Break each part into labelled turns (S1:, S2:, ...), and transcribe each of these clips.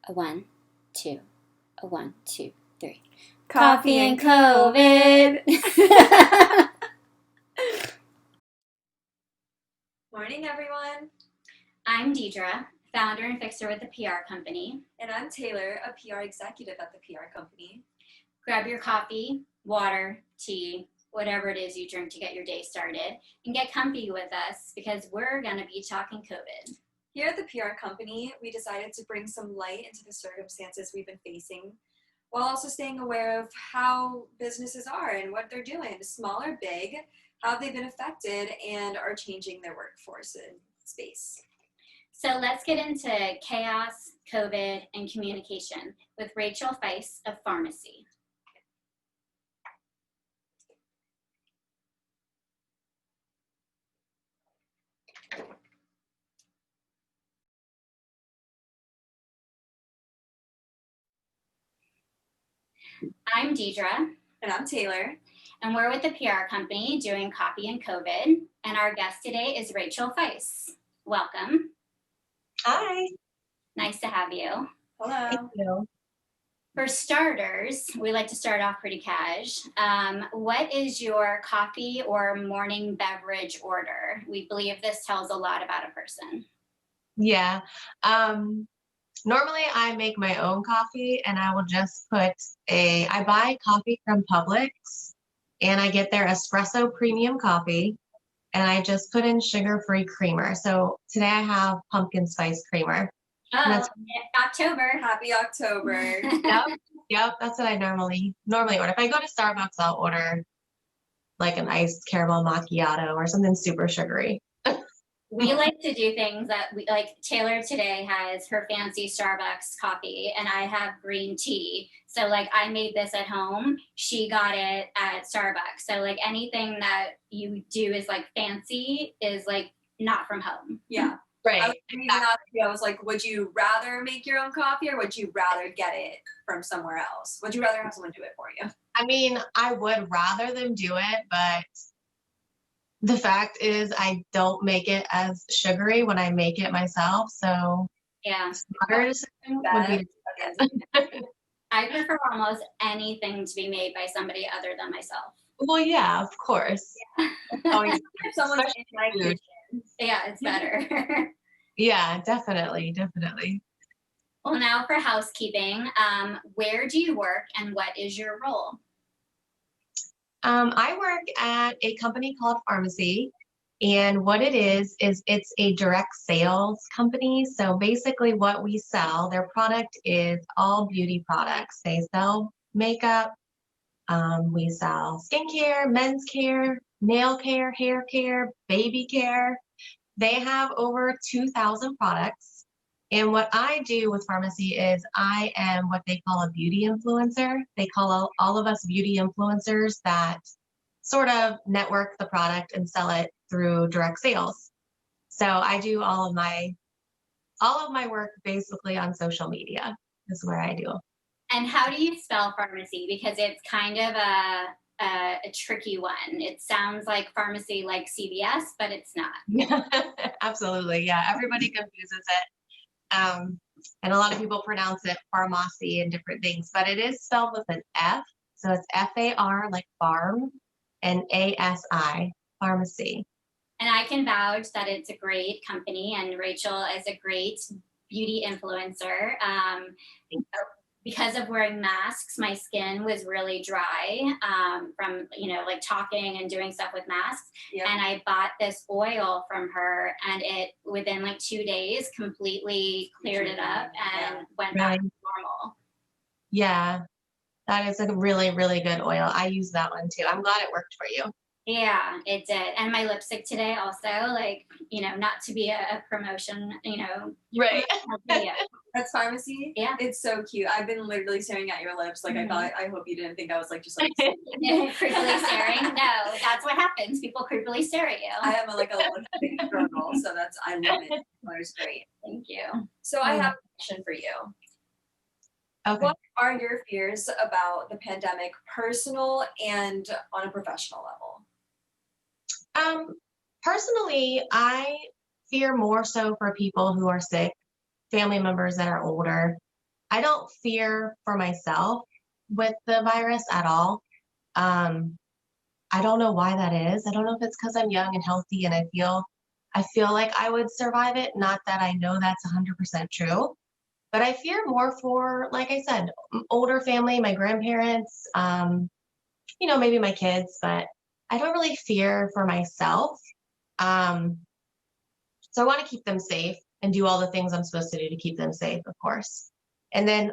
S1: A one, two, a one, two, three.
S2: Coffee and COVID. Morning, everyone.
S1: I'm Deidre, founder and fixer with the PR company.
S2: And I'm Taylor, a PR executive at the PR company.
S1: Grab your coffee, water, tea, whatever it is you drink to get your day started, and get comfy with us because we're going to be talking COVID.
S2: Here at the PR company, we decided to bring some light into the circumstances we've been facing, while also staying aware of how businesses are and what they're doing, small or big, how they've been affected and are changing their workforce in space.
S1: So let's get into chaos, COVID, and communication with Rachel Feiss of Farmasi. I'm Deidre.
S2: And I'm Taylor.
S1: And we're with the PR company doing copy and COVID. And our guest today is Rachel Feiss. Welcome.
S3: Hi.
S1: Nice to have you.
S2: Hello.
S3: Thank you.
S1: For starters, we like to start off pretty cash. What is your coffee or morning beverage order? We believe this tells a lot about a person.
S3: Yeah. Normally I make my own coffee and I will just I buy coffee from Publix and I get their espresso premium coffee and I just put in sugar-free creamer. So today I have pumpkin spice creamer.
S1: Oh, October.
S2: Happy October.
S3: Yep, that's what I normally order. If I go to Starbucks, I'll order like an iced caramel macchiato or something super sugary.
S1: We like to do things that Taylor today has her fancy Starbucks coffee and I have green tea. So I made this at home. She got it at Starbucks. So anything that you do is fancy is not from home.
S2: Yeah.
S3: Right.
S2: I was like, would you rather make your own coffee or would you rather get it from somewhere else? Would you rather have someone do it for you?
S3: I mean, I would rather them do it, but the fact is I don't make it as sugary when I make it myself. So
S1: yeah,
S3: smarter decision would be
S1: I prefer almost anything to be made by somebody other than myself.
S3: Well, yeah, of course.
S1: Yeah.
S2: Always someone's in my kitchen.
S1: Yeah, it's better.
S3: Yeah, definitely.
S1: Well, now for housekeeping, where do you work and what is your role?
S3: I work at a company called Farmasi, and what it is it's a direct sales company. So basically what we sell, their product is all beauty products. They sell makeup, we sell skincare, men's care, nail care, hair care, baby care. They have over 2,000 products. And what I do with Farmasi is I am what they call a beauty influencer. They call all of us beauty influencers that sort of network the product and sell it through direct sales. So I do all of my work basically on social media is where I do.
S1: And how do you spell Farmasi? Because it's kind of a tricky one. It sounds like pharmacy like CVS, but it's not.
S3: Absolutely. Yeah. Everybody confuses it. And a lot of people pronounce it Farmasi and different things, but it is spelled with an F. So it's F-A-R like farm and A-S-I, Farmasi.
S1: And I can vouch that it's a great company and Rachel is a great beauty influencer. Because of wearing masks, my skin was really dry from, talking and doing stuff with masks. Yep. And I bought this oil from her and it, within 2 days, completely cleared it up and went back to normal.
S3: Yeah, that is a really, really good oil. I use that one too. I'm glad it worked for you.
S1: Yeah, it did. And my lipstick today also, not to be a promotion,
S3: Right.
S2: That's Farmasi?
S1: Yeah.
S2: It's so cute. I've been literally staring at your lips.
S1: Mm-hmm.
S2: I hope you didn't think I was just
S1: creepily staring. No, that's what happens. People creepily stare at you.
S2: I am a lipstick girl, so I love it. Color's great.
S1: Thank you.
S2: So I have a question for you.
S3: Okay.
S2: What are your fears about the pandemic, personal and on a professional level?
S3: Personally, I fear more so for people who are sick, family members that are older. I don't fear for myself with the virus at all. I don't know why that is. I don't know if it's because I'm young and healthy and I feel like I would survive it. Not that I know that's 100% true, but I fear more for, like I said, older family, my grandparents, maybe my kids, but I don't really fear for myself. Um, so I want to keep them safe and do all the things I'm supposed to do to keep them safe, of course. And then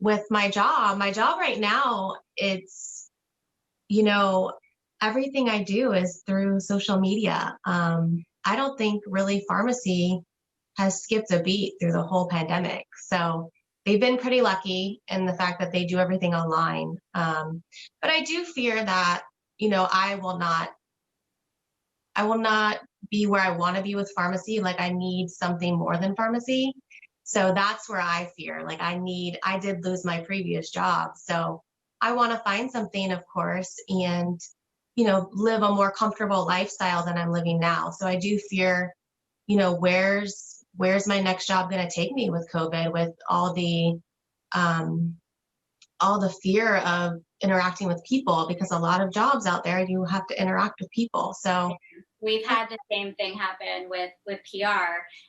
S3: with my job right now, it's, you know, everything I do is through social media. I don't think really pharmacy has skipped a beat through the whole pandemic. So they've been pretty lucky in the fact that they do everything online. But I do fear that, I will not be where I want to be with pharmacy. Like I need something more than pharmacy. So that's where I fear. Like I did lose my previous job. So I want to find something, of course, and, live a more comfortable lifestyle than I'm living now. So I do fear, where's my next job going to take me with COVID, with um, all the fear of interacting with people, because a lot of jobs out there, you have to interact with people. So
S1: we've had the same thing happen with PR.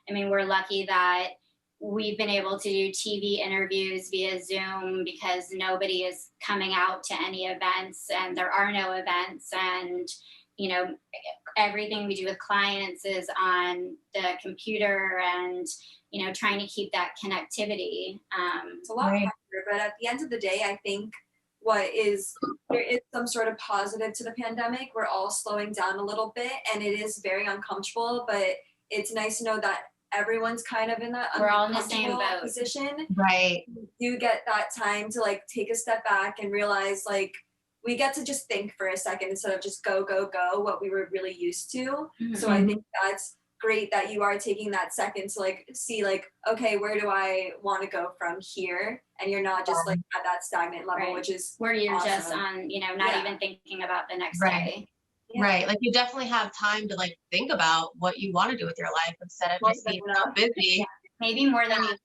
S1: I mean, we're lucky that we've been able to do TV interviews via Zoom because nobody is coming out to any events and there are no events. And, everything we do with clients is on the computer and, trying to keep that connectivity.
S2: It's a lot harder, but at the end of the day, I think there is some sort of positive to the pandemic. We're all slowing down a little bit and it is very uncomfortable, but it's nice to know that everyone's kind of in that
S1: we're all in the same boat
S2: position.
S3: Right.
S2: You get that time to like take a step back and realize like we get to just think for a second instead of just go, go, go, what we were really used to. Mm-hmm. So I think that's great that you are taking that second to like see like, okay, where do I want to go from here? And you're not just like at that stagnant level, which is
S1: where you're
S2: awesome.
S1: Just on, not even thinking about the next day.
S3: Yeah. Right. Like you definitely have time to like think about what you want to do with your life instead of just being so busy.
S1: Yeah. Maybe more than time.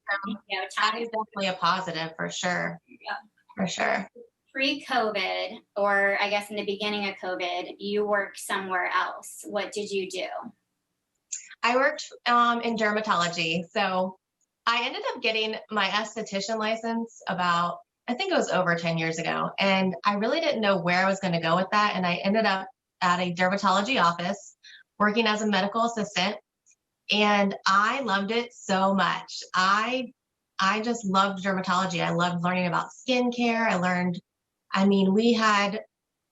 S3: That is definitely a positive for sure.
S2: Yeah.
S3: For sure.
S1: Pre-COVID, or I guess in the beginning of COVID, you worked somewhere else. What did you do?
S3: I worked in dermatology. So I ended up getting my esthetician license about, I think it was over 10 years ago. And I really didn't know where I was going to go with that. And I ended up at a dermatology office working as a medical assistant. And I loved it so much. I just loved dermatology. I loved learning about skincare. We had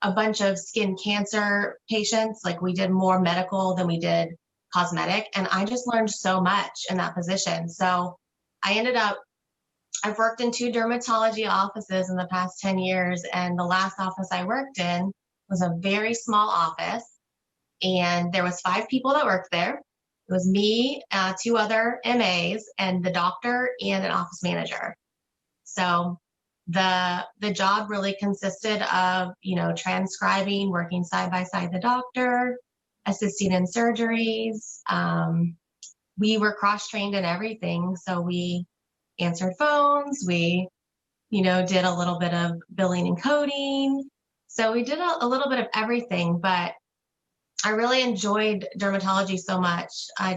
S3: a bunch of skin cancer patients. Like we did more medical than we did cosmetic. And I just learned so much in that position. So I've worked in 2 dermatology offices in the past 10 years. And the last office I worked in was a very small office. And there was 5 people that worked there. It was me, 2 other MAs, and the doctor and an office manager. So the job really consisted of, transcribing, working side by side the doctor, assisting in surgeries. We were cross-trained in everything. So we answered phones. We, did a little bit of billing and coding. So we did a little bit of everything, but I really enjoyed dermatology so much. I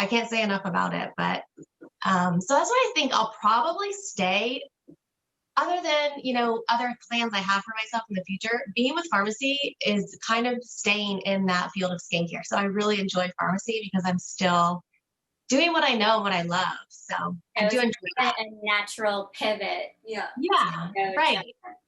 S3: can't say enough about it, but so that's what I think I'll probably stay. Other than, other plans I have for myself in the future, being with pharmacy is kind of staying in that field of skincare. So I really enjoy pharmacy because I'm still doing what I know and what I love. So I do enjoy that.
S1: A natural pivot.
S3: Yeah. Right.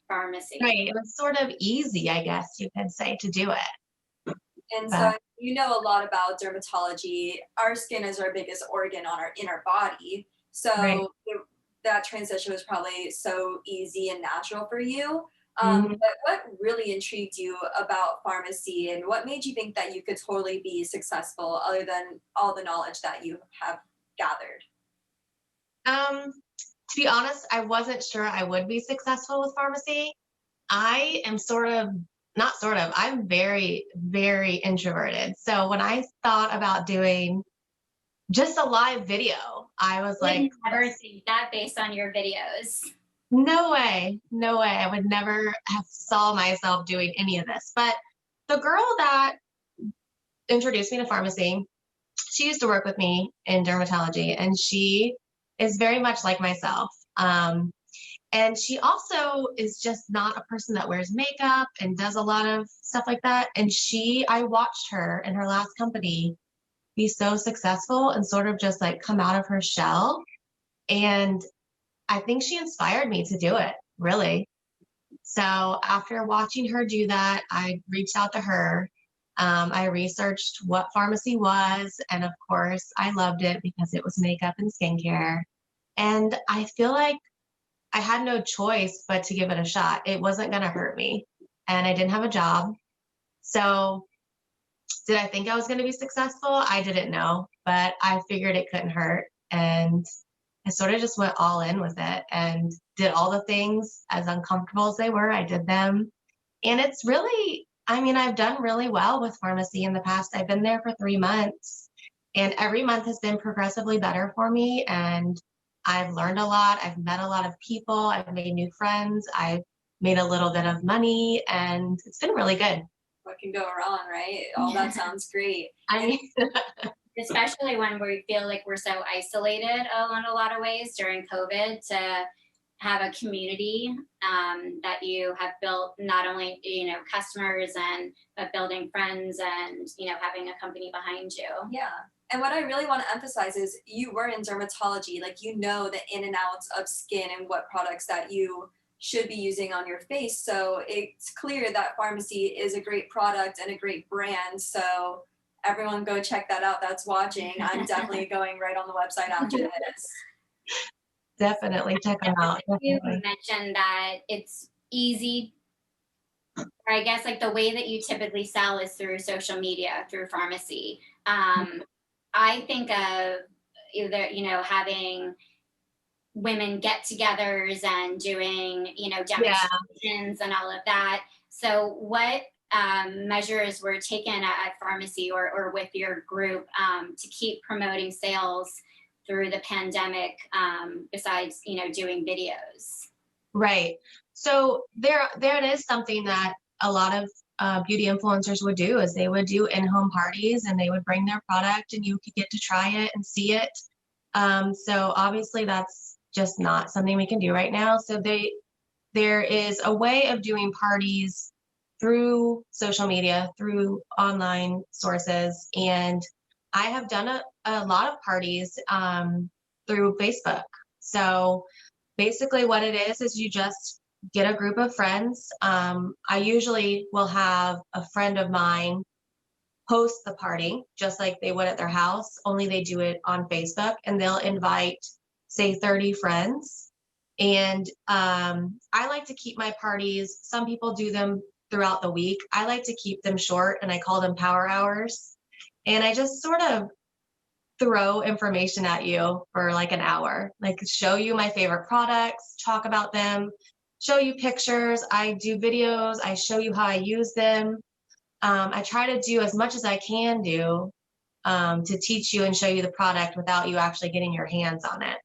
S1: Pharmacy.
S3: Right. It was sort of easy, I guess you could say, to do it.
S2: And so you know a lot about dermatology. Our skin is our biggest organ in our body. So that transition was probably so easy and natural for you. But what really intrigued you about pharmacy and what made you think that you could totally be successful other than all the knowledge that you have gathered?
S3: To be honest, I wasn't sure I would be successful with pharmacy. I am I'm very, very introverted. So when I thought about doing just a live video. I was
S1: I
S3: like,
S1: would never think that based on your videos.
S3: no way, no way. I would never have saw myself doing any of this. But the girl that introduced me to Farmasi, she used to work with me in dermatology, and she is very much like myself. And she also is just not a person that wears makeup and does a lot of stuff like that. And I watched her in her last company be so successful and sort of just like come out of her shell. And I think she inspired me to do it, really. So after watching her do that, I reached out to her. I researched what Farmasi was, and of course, I loved it because it was makeup and skincare. And I feel like I had no choice but to give it a shot. It wasn't going to hurt me, and I didn't have a job. So, did I think I was going to be successful? I didn't know, but I figured it couldn't hurt. And I sort of just went all in with it and did all the things as uncomfortable as they were. I did them. And it's really, I mean, I've done really well with Farmasi in the past. I've been there for 3 months, and every month has been progressively better for me. And I've learned a lot. I've met a lot of people. I've made new friends. I've made a little bit of money, and it's been really good.
S2: What can go wrong, right? All that sounds great.
S3: I mean,
S1: Especially when we feel like we're so isolated in a lot of ways during COVID, to have a community that you have built, not only, customers, but building friends, and, having a company behind you.
S2: Yeah. And what I really want to emphasize is you were in dermatology, like you know the in and outs of skin and what products that you should be using on your face. So it's clear that Farmasi is a great product and a great brand. So everyone go check that out that's watching. I'm definitely going right on the website after this.
S3: definitely check them out.
S1: You
S3: Definitely.
S1: mentioned that it's easy, or I guess like the way that you typically sell is through social media, through Farmasi. I think of either, having women get-togethers and doing, demonstrations and all of that. So what measures were taken at Farmasi or with your group to keep promoting sales through the pandemic, besides, doing videos?
S3: Right. So there it is, something that a lot of beauty influencers would do is they would do in-home parties, and they would bring their product, and you could get to try it and see it. So obviously that's just not something we can do right now. So there is a way of doing parties through social media, through online sources. And I have done a lot of parties through Facebook. So basically what it is you just get a group of friends. I usually will have a friend of mine host the party just like they would at their house, only they do it on Facebook, and they'll invite, say, 30 friends. And I like to keep my parties, some people do them throughout the week. I like to keep them short, and I call them power hours. And I just sort of throw information at you for like an hour, like show you my favorite products, talk about them, show you pictures. I do videos. I show you how I use them. I try to do as much as I can do to teach you and show you the product without you actually getting your hands on it.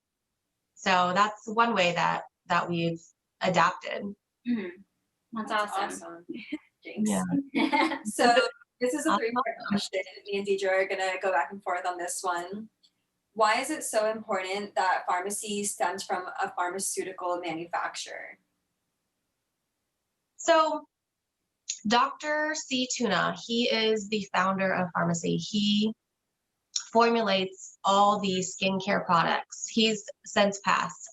S3: So that's one way that we've adapted.
S1: Mm-hmm. That's awesome.
S2: Jinx.
S3: Yeah.
S2: So this is a three-part question. Me and Deidre are gonna go back and forth on this one. Why is it so important that Farmasi stems from a pharmaceutical manufacturer?
S3: So Dr. Tuna, he is the founder of Farmasi. He formulates all these skincare products. He's since passed.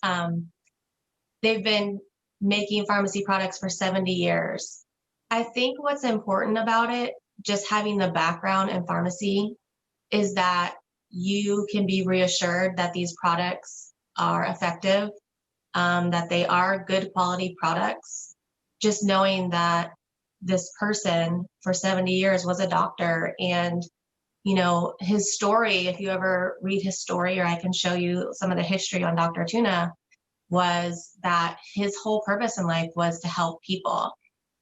S3: They've been making Farmasi products for 70 years. I think what's important about it, just having the background in Farmasi, is that you can be reassured that these products are effective, that they are good quality products. Just knowing that this person for 70 years was a doctor, and his story, if you ever read his story, or I can show you some of the history on Dr. Tuna, was that his whole purpose in life was to help people.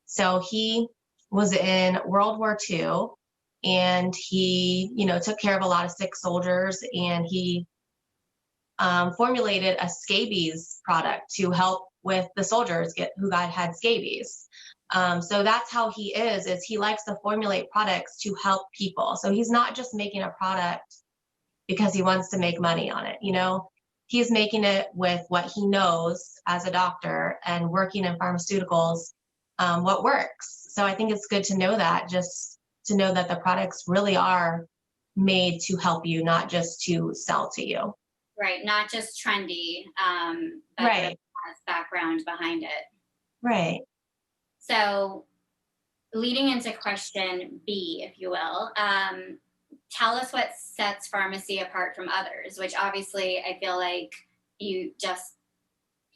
S3: So he was in World War II, and he, took care of a lot of sick soldiers, and he formulated a scabies product to help with the soldiers who had scabies. So that's how he is he likes to formulate products to help people. So he's not just making a product because he wants to make money on it. He's making it with what he knows as a doctor and working in pharmaceuticals, what works. So I think it's good to know that, just to know that the products really are made to help you, not just to sell to you.
S1: Right. Not just trendy, but
S3: Right.
S1: really has background behind it.
S3: Right.
S1: So leading into question B, if you will, tell us what sets Farmasi apart from others, which obviously I feel like you just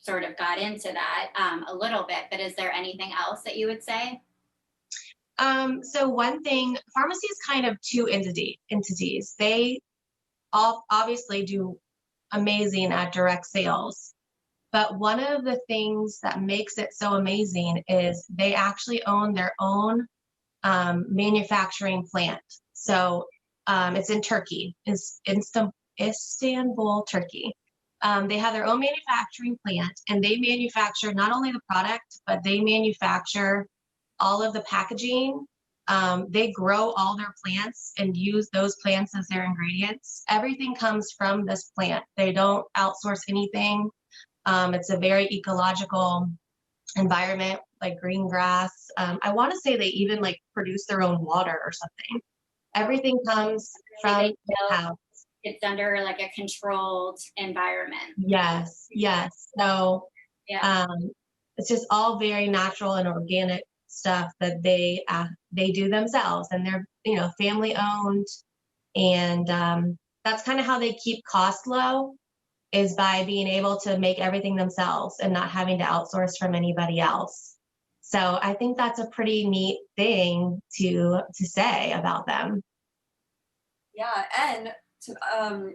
S1: sort of got into that a little bit, but is there anything else that you would say?
S3: So one thing, Farmasi is kind of two entities. They all obviously do amazing at direct sales. But one of the things that makes it so amazing is they actually own their own manufacturing plant. So it's in Turkey, it's Istanbul, Turkey. They have their own manufacturing plant, and they manufacture not only the product, but they manufacture all of the packaging. They grow all their plants and use those plants as their ingredients. Everything comes from this plant. They don't outsource anything. It's a very ecological environment, like green grass. I want to say they even like produce their own water or something. Everything comes from the house.
S1: It's under like a controlled environment.
S3: Yes. So
S1: Yeah.
S3: it's just all very natural and organic stuff that they do themselves, and they're family owned, and that's kind of how they keep costs low, is by being able to make everything themselves and not having to outsource from anybody else. So I think that's a pretty neat thing to say about them.
S2: Yeah, and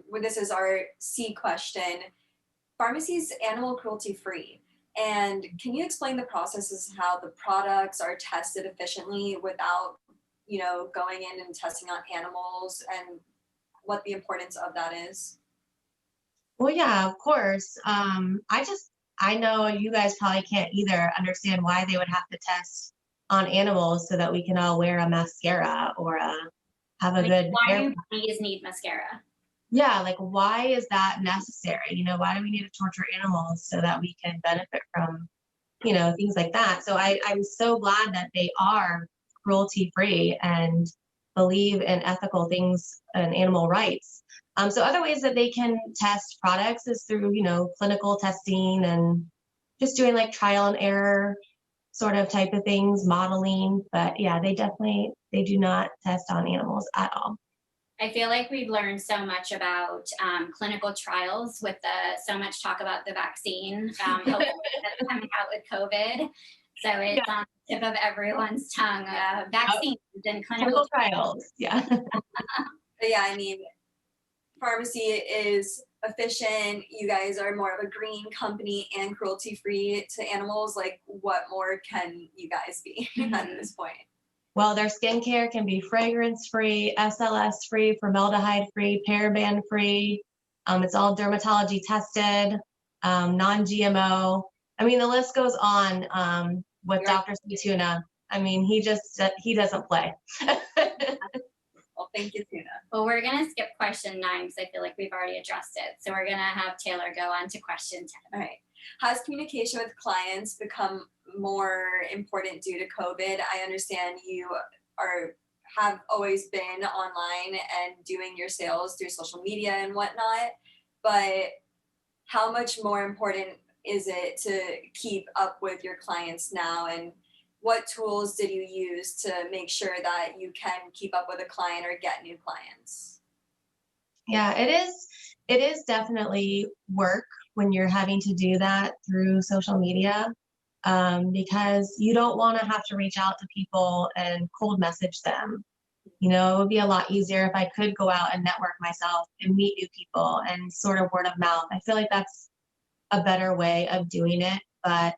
S2: well, this is our C question. Farmasi's animal cruelty free. And can you explain the processes, how the products are tested efficiently without, going in and testing on animals, and what the importance of that is?
S3: Well, yeah, of course. I know you guys probably can't either understand why they would have to test on animals so that we can all wear a mascara or have a good
S1: Why
S3: hair.
S1: do bunnies need mascara?
S3: Yeah, like why is that necessary? Why do we need to torture animals so that we can benefit from, things like that? So I'm so glad that they are cruelty free and believe in ethical things and animal rights. So other ways that they can test products is through, clinical testing and just doing like trial and error sort of type of things, modeling. But yeah, they do not test on animals at all.
S1: I feel like we've learned so much about clinical trials with so much talk about the vaccine hopefully that's coming out with COVID. So it's on the tip of everyone's tongue, vaccines and clinical
S3: trials. Yeah.
S2: But yeah, Farmasi is efficient. You guys are more of a green company and cruelty free to animals. Like, what more can you guys be at this point?
S3: Well, their skincare can be fragrance free, SLS free, formaldehyde free, paraben free. It's all dermatology tested, non-GMO. The list goes on with Dr. Tuna. He doesn't play.
S2: Well, thank you, Tuna.
S1: Well, we're going to skip question 9 because I feel like we've already addressed it. So we're going to have Taylor go on to question 10.
S2: All right. Has communication with clients become more important due to COVID? I understand you have always been online and doing your sales through social media and whatnot, but how much more important is it to keep up with your clients now, and what tools did you use to make sure that you can keep up with a client or get new clients?
S3: Yeah, it is definitely work when you're having to do that through social media, because you don't want to have to reach out to people and cold message them. It would be a lot easier if I could go out and network myself and meet new people and sort of word of mouth. I feel like that's a better way of doing it. But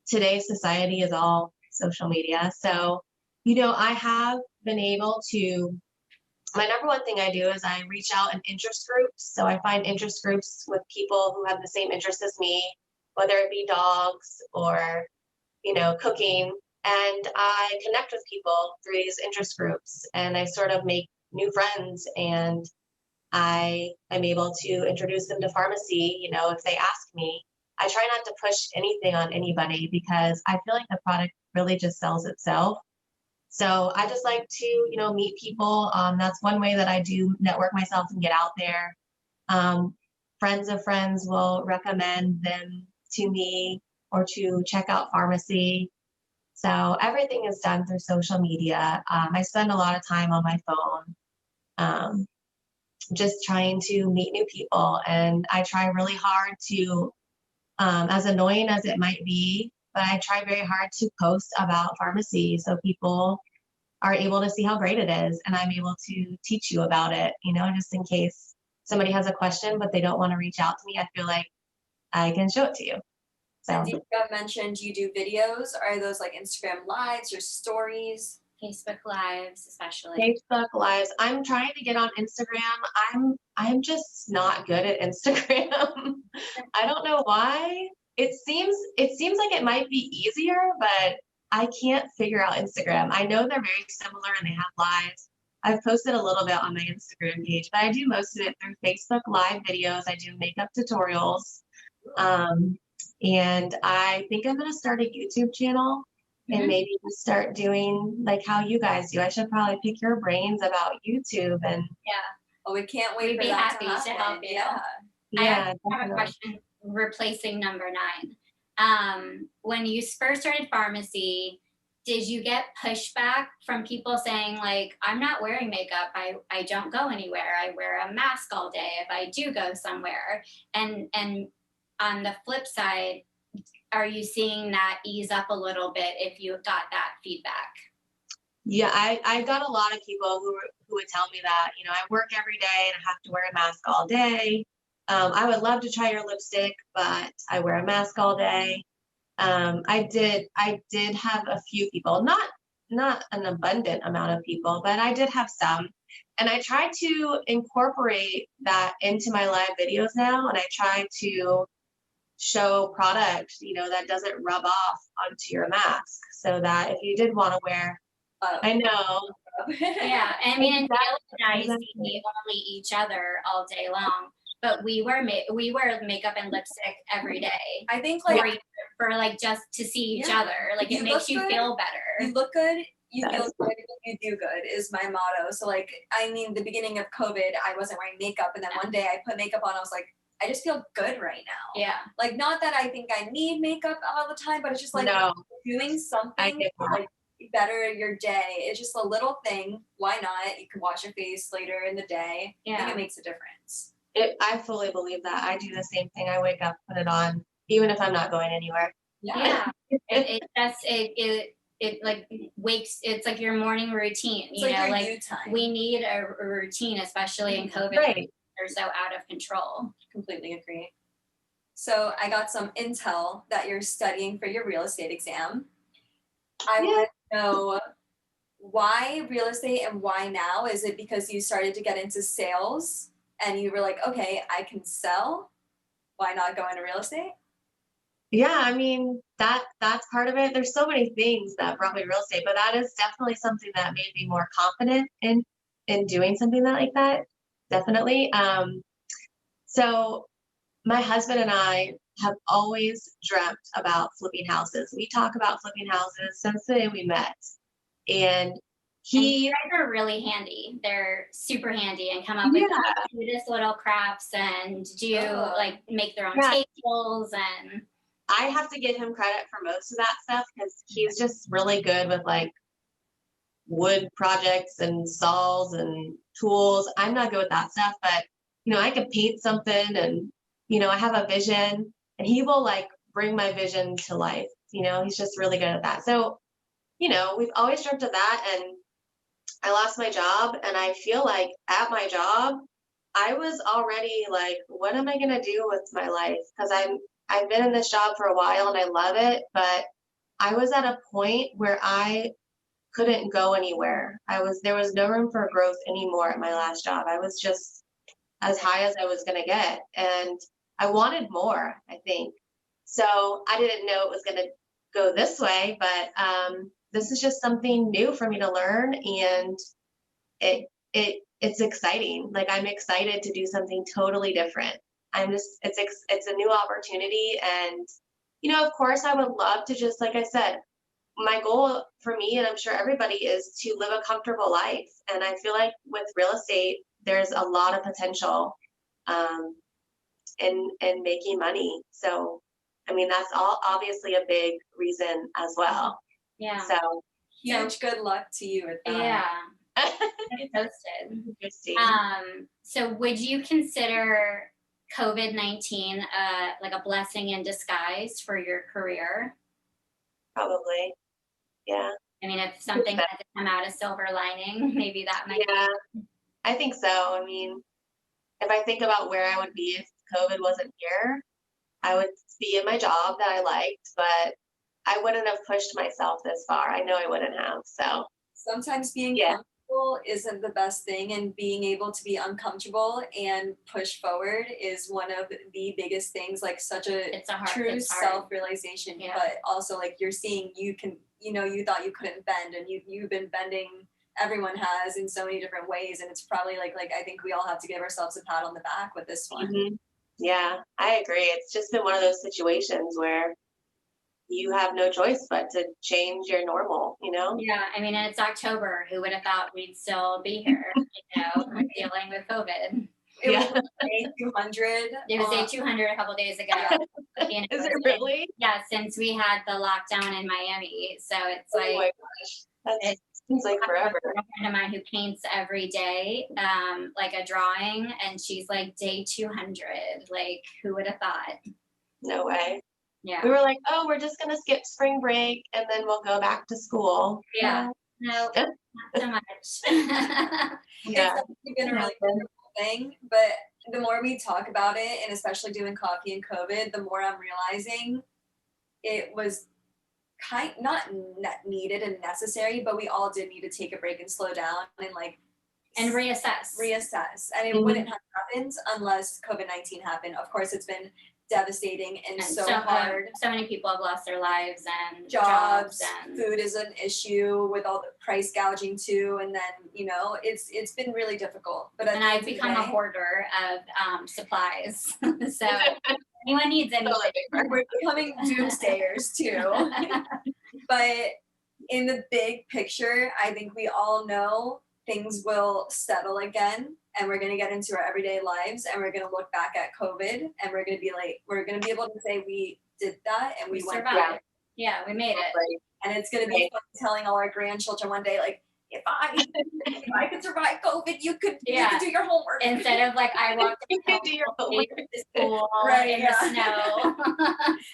S3: today's society is all social media. So, I have been able to, my number one thing I do is I reach out in interest groups. So I find interest groups with people who have the same interests as me, whether it be dogs or, cooking. And I connect with people through these interest groups and I sort of make new friends, and I am able to introduce them to Farmasi, if they ask me. I try not to push anything on anybody because I feel like the product really just sells itself. So I just like to, meet people. That's one way that I do network myself and get out there. Um, Friends of friends will recommend them to me or to check out Farmasi. So everything is done through social media. I spend a lot of time on my phone, just trying to meet new people. And I try really hard to, as annoying as it might be, but I try very hard to post about Farmasi so people are able to see how great it is. And I'm able to teach you about it, just in case somebody has a question, but they don't want to reach out to me. I feel like I can show it to you.
S2: And
S3: So
S2: Deepa mentioned you do videos. Are those like Instagram lives or stories?
S1: Facebook Lives, especially.
S3: Facebook Lives. I'm trying to get on Instagram. I'm just not good at Instagram. I don't know why. It seems like it might be easier, but I can't figure out Instagram. I know they're very similar and they have lives. I've posted a little bit on my Instagram page, but I do most of it through Facebook Live videos. I do makeup tutorials. And I think I'm going to start a YouTube channel and maybe start doing like how you guys do. I should probably pick your brains about YouTube and
S2: Well, we can't wait
S1: We'd
S2: for
S1: be
S2: that
S1: happy
S2: to
S1: to
S2: happen.
S1: help you. I
S3: yeah,
S1: have a
S3: definitely.
S1: question replacing number 9. When you first started Farmasi, did you get pushback from people saying like, I'm not wearing makeup, I don't go anywhere, I wear a mask all day if I do go somewhere? And on the flip side, are you seeing that ease up a little bit if you got that feedback?
S3: Yeah, I got a lot of people who would tell me that, I work every day and I have to wear a mask all day. I would love to try your lipstick, but I wear a mask all day. I did have a few people, not an abundant amount of people, but I did have some. And I try to incorporate that into my live videos now, and I try to show product, that doesn't rub off onto your mask, so that if you did want to wear, I know.
S1: Yeah, I mean, and Taylor and I
S3: Exactly.
S1: see only each other all day long, but we wear makeup and lipstick every day.
S2: I think
S1: for like just to see each
S2: Yeah.
S1: other. Like
S2: You
S1: it makes
S2: look
S1: you
S2: good.
S1: feel better.
S2: you look good, you feel
S3: Yes.
S2: good, you do good is my motto. So like, I mean, the beginning of COVID, I wasn't wearing makeup, and then one day I put makeup on. I was like, I just feel good right now.
S1: Yeah.
S2: Like, not that I think I need makeup all the time, but it's just like
S3: No,
S2: doing
S3: I
S2: something
S3: get
S2: to
S3: that.
S2: like better your day. It's just a little thing. Why not? You can wash your face later in the day. I think
S1: Yeah.
S2: it makes a difference.
S3: I fully believe that. I do the same thing. I wake up, put it on, even if I'm not going anywhere.
S1: Yeah. It like wakes, it's like your morning routine,
S2: It's
S1: you know,
S2: your
S1: like
S2: you time.
S1: we need a routine, especially in COVID.
S3: Right.
S1: They're so out of control.
S2: Completely agree. So I got some intel that you're studying for your real estate exam. I want to know why real estate and why now? Is it because you started to get into sales and you were like, okay, I can sell? Why not go into real estate?
S3: Yeah, I mean that's part of it. There's so many things that brought me to real estate, but that is definitely something that made me more confident in doing something like that. Definitely. So my husband and I have always dreamt about flipping houses. We talk about flipping houses since the day we met. And
S1: And
S3: he,
S1: you guys are really handy. They're super handy and come up with the cutest little crafts and do like make their own tables, and
S3: I have to give him credit for most of that stuff because he's just really good with like wood projects and saws and tools. I'm not good with that stuff, but I could paint something and I have a vision and he will like bring my vision to life. He's just really good at that. So, we've always dreamt of that, and I lost my job, and I feel like at my job, I was already like, what am I going to do with my life? Because I've been in this job for a while and I love it, but I was at a point where I couldn't go anywhere. There was no room for growth anymore at my last job. I was just as high as I was going to get, and I wanted more, I think. So I didn't know it was going to go this way, but this is just something new for me to learn, and it's exciting. Like, I'm excited to do something totally different. It's a new opportunity, and of course, I would love to, just like I said, my goal for me, and I'm sure everybody, is to live a comfortable life. And I feel like with real estate, there's a lot of potential um, in making money. So, I mean, that's all obviously a big reason as well.
S1: Yeah.
S3: So
S2: Huge good luck to you with that.
S1: Yeah. Posted.
S3: interesting.
S1: So would you consider COVID-19 like a blessing in disguise for your career?
S3: Probably. Yeah.
S1: I mean, if something had to come out a silver lining, maybe that might.
S3: Yeah, I think so. I mean, if I think about where I would be if COVID wasn't here, I would be in my job that I liked, but I wouldn't have pushed myself this far. I know I wouldn't have. So
S2: Sometimes being comfortable isn't the best thing, and being able to be uncomfortable and push forward is one of the biggest things. Like, such a true self-realization.
S1: Yeah.
S2: But also, like, you're seeing you can, you thought you couldn't bend, and you've been bending. Everyone has, in so many different ways, and it's probably like I think we all have to give ourselves a pat on the back with this one.
S3: Mm-hmm. Yeah, I agree. It's just been one of those situations where you have no choice but to change your normal,
S1: Yeah, I mean, it's October. Who would have thought we'd still be here, dealing with COVID?
S2: It was day 200.
S1: It was day 200 a couple days ago.
S3: Is it really?
S1: Yeah, since we had the lockdown in Miami. So it's like,
S3: oh my gosh, that seems like forever.
S1: A friend of mine who paints every day, like a drawing, and she's like, day 200. Like, who would have thought?
S3: No way.
S1: Yeah.
S3: We were like, oh, we're just gonna skip spring break and then we'll go back to school.
S1: Yeah. No, not so much.
S3: Yeah.
S2: It's definitely been a really wonderful thing, but the more we talk about it, and especially doing coffee and COVID, the more I'm realizing it was not needed and necessary, but we all did need to take a break and slow down and
S1: reassess.
S2: And it wouldn't have happened unless COVID-19 happened. Of course, it's been devastating and so hard.
S1: So many people have lost their lives, and
S2: jobs
S1: and
S2: food is an issue with all the price gouging too, and then it's been really difficult. But
S1: I've become a hoarder of supplies. So anyone needs anything.
S2: We're becoming doomsayers too. But in the big picture, I think we all know things will settle again, and we're going to get into our everyday lives, and we're going to look back at COVID, and we're going to be able to say we did that, and we went
S1: survived. Yeah, we made it.
S2: And it's going to be fun telling all our grandchildren one day, like, if I could survive COVID, you could do your homework.
S1: Instead of like, I walked
S3: you could do your homework
S1: to school in the snow.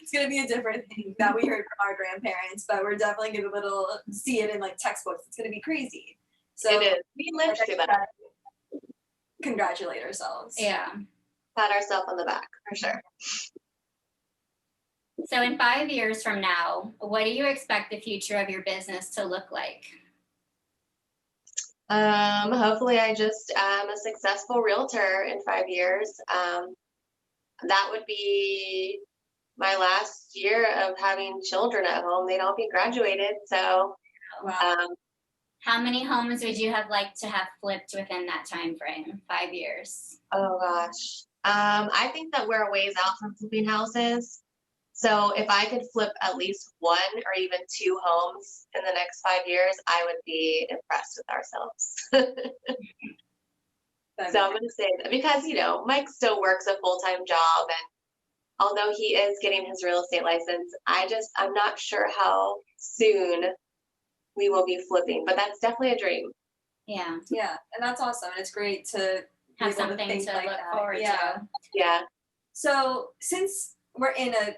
S2: It's going to be a different thing that we heard from our grandparents, but we're definitely going to see it in like textbooks. It's going to be crazy. So
S3: it is. We lived through that.
S2: Congratulate ourselves.
S1: Yeah.
S3: Pat ourselves on the back, for sure.
S1: So in 5 years from now, what do you expect the future of your business to look like?
S3: Hopefully I just am a successful realtor in 5 years. That would be my last year of having children at home. They'd all be graduated. So,
S1: wow. How many homes would you have liked to have flipped within that time frame? 5 years.
S3: Oh gosh. I think that we're a ways out from flipping houses. So if I could flip at least 1 or even 2 homes in the next 5 years, I would be impressed with ourselves. So I'm going to say that because, Mike still works a full-time job, and although he is getting his real estate license, I'm not sure how soon we will be flipping, but that's definitely a dream.
S1: Yeah.
S2: Yeah. And that's awesome. And it's great to
S1: have something to look forward to.
S2: Yeah. So since we're in a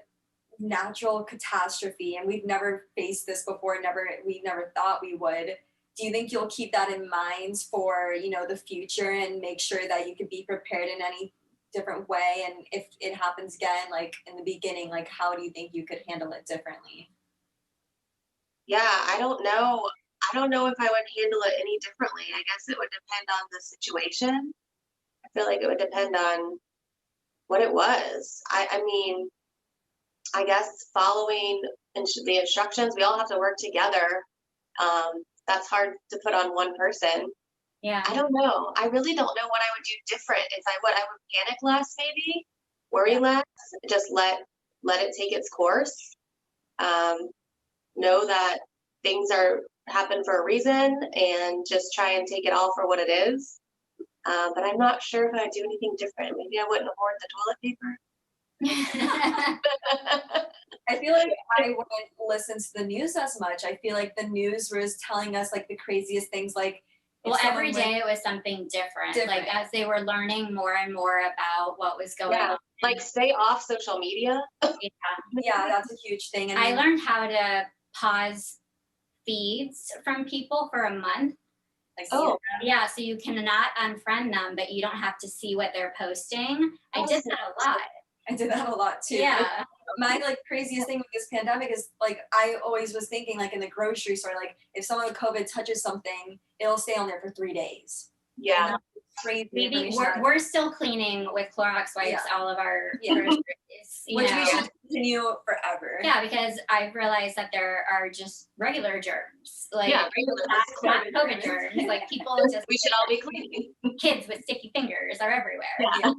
S2: natural catastrophe and we've never faced this before, we never thought we would, do you think you'll keep that in mind for, the future, and make sure that you can be prepared in any different way? And if it happens again, like in the beginning, like how do you think you could handle it differently?
S3: Yeah, I don't know. I don't know if I would handle it any differently. I guess it would depend on the situation. I feel like it would depend on what it was. I mean, I guess following the instructions, we all have to work together. That's hard to put on one person.
S1: Yeah.
S3: I don't know. I really don't know what I would do different. I would panic less, maybe, worry less, just let it take its course. Know that things happen for a reason, and just try and take it all for what it is. But I'm not sure if I'd do anything different. Maybe I wouldn't hoard the toilet paper.
S2: I feel like I wouldn't listen to the news as much. I feel like the news was telling us like the craziest things, like
S1: well, every day it was something different. Like as they were learning more and more about what was going on.
S3: Like stay off social media.
S2: Yeah, that's a huge thing. And
S1: I learned how to pause feeds from people for a month. Yeah, so you cannot unfriend them, but you don't have to see what they're posting. I did that a lot.
S2: I did that a lot too.
S1: Yeah.
S2: My like craziest thing with this pandemic is like I always was thinking like in the grocery store, like if someone with COVID touches something, it'll stay on there for 3 days.
S3: Yeah.
S2: Crazy.
S1: Maybe we're still cleaning with Clorox wipes all of our groceries.
S2: Which we should continue forever.
S1: Yeah, because I've realized that there are just regular germs. Like not COVID germs. Like people just
S3: we should all be clean.
S1: Kids with sticky fingers are everywhere.
S3: Yeah.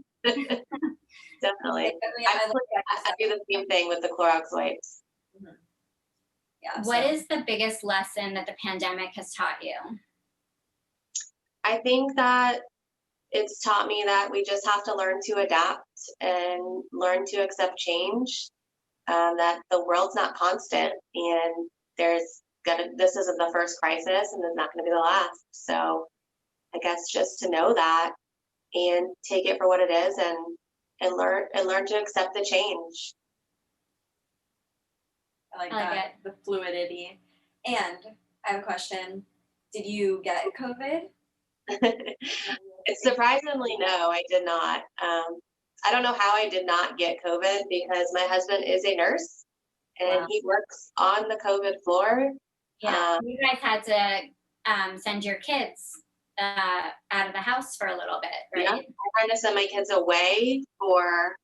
S3: Definitely. I do the same thing with the Clorox wipes.
S2: Mm-hmm. Yeah.
S1: What is the biggest lesson that the pandemic has taught you?
S3: I think that it's taught me that we just have to learn to adapt and learn to accept change. That the world's not constant, and this isn't the first crisis, and it's not going to be the last. So, I guess just to know that and take it for what it is, and learn to accept the change.
S2: I like that. The fluidity. And I have a question. Did you get COVID?
S3: Surprisingly, no, I did not. I don't know how I did not get COVID, because my husband is a nurse and he works on the COVID floor.
S1: Yeah, you guys had to send your kids out of the house for a little bit, right?
S3: Yeah, I had to send my kids away for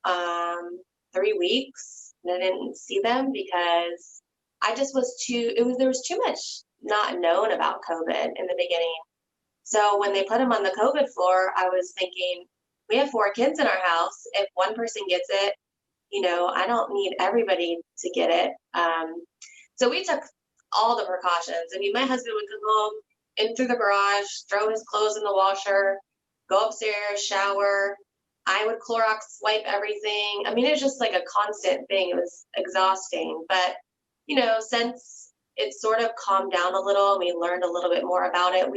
S3: 3 weeks, and I didn't see them because there was too much not known about COVID in the beginning. So when they put him on the COVID floor, I was thinking, we have 4 kids in our house. If one person gets it, I don't need everybody to get it. So we took all the precautions. I mean, my husband would come home in through the garage, throw his clothes in the washer, go upstairs, shower. I would Clorox wipe everything. I mean, it was just like a constant thing. It was exhausting. But, since it sort of calmed down a little and we learned a little bit more about it,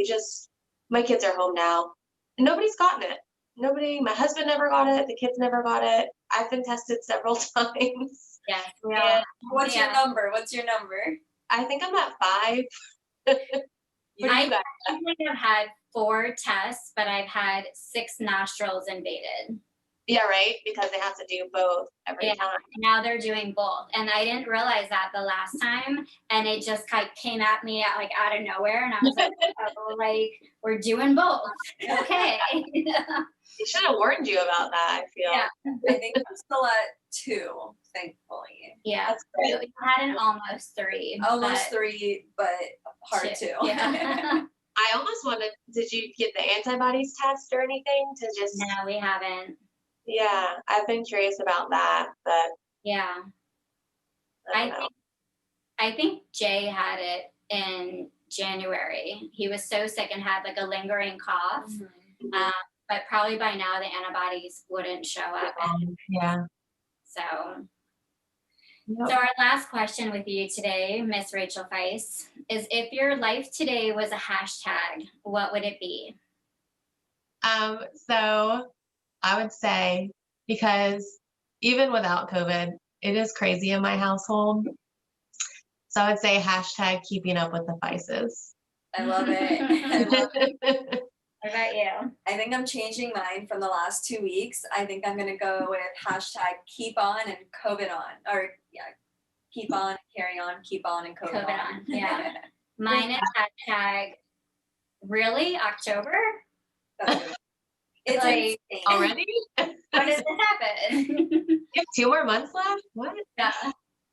S3: my kids are home now and nobody's gotten it. My husband never got it. The kids never got it. I've been tested several times.
S1: Yeah.
S2: What's your number?
S3: I think I'm at 5.
S1: I think I've had 4 tests, but I've had 6 nostrils invaded.
S3: Yeah, right? Because they have to do both every time.
S1: Now they're doing both. And I didn't realize that the last time. And it just kind of came at me out of nowhere. And I was like, we're doing both. Okay.
S3: They should have warned you about that, I feel.
S2: Yeah. I think I'm still at 2, thankfully.
S1: Yeah. That's great. You had an almost 3.
S2: Almost 3, but hard 2.
S1: Yeah.
S3: I almost did you get the antibodies test or anything to just?
S1: No, we haven't.
S3: Yeah, I've been curious about that, but.
S1: Yeah. I think Jay had it in January. He was so sick and had like a lingering cough. Mm-hmm. But probably by now the antibodies wouldn't show up.
S3: Yeah.
S1: So our last question with you today, Miss Rachel Feiss, is if your life today was a hashtag, what would it be?
S3: So I would say, because even without COVID, it is crazy in my household. So I would say hashtag keeping up with the Feisses.
S2: I love it.
S1: What about you?
S2: I think I'm changing mine from the last 2 weeks. I think I'm going to go with hashtag keep on and COVID on. Or, keep on, carry on, keep on, and COVID on.
S1: Yeah. Mine is hashtag really October.
S2: That's good. It's
S1: Like,
S2: insane.
S3: Already?
S1: how does this happen?
S3: You have 2 more months left? What?
S1: Yeah.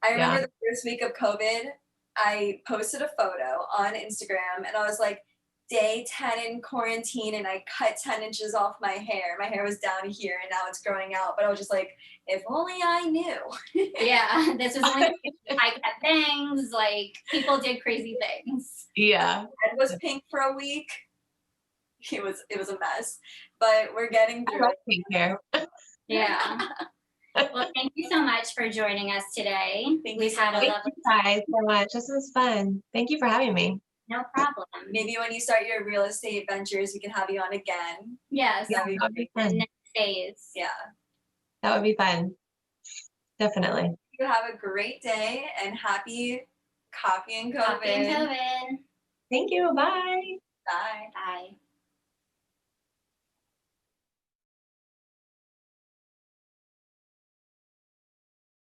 S2: I remember
S3: Yeah.
S2: the first week of COVID, I posted a photo on Instagram and I was like, day 10 in quarantine, and I cut 10 inches off my hair. My hair was down here and now it's growing out. But I was just like, if only I knew.
S1: Yeah, this was when I kept bangs. Like, people did crazy things.
S3: Yeah.
S2: Red was pink for a week. It was a mess. But we're getting
S3: I
S2: through
S3: love
S2: it.
S3: pink hair.
S1: Yeah. Well, thank you so much for joining us today.
S2: Thank
S1: We've
S2: you so
S1: had a
S2: much.
S3: Thank
S1: lovely
S3: you guys so much. This was fun. Thank you for having me.
S1: no problem.
S2: Maybe when you start your real estate ventures, we can have you on again.
S1: Yes.
S3: Yeah, that would be fun.
S1: Next phase.
S2: Yeah.
S3: That would be fun. Definitely.
S2: You have a great day and happy coffee and COVID.
S1: Coffee and COVID.
S3: Thank you. Bye.
S2: Bye.
S1: Bye.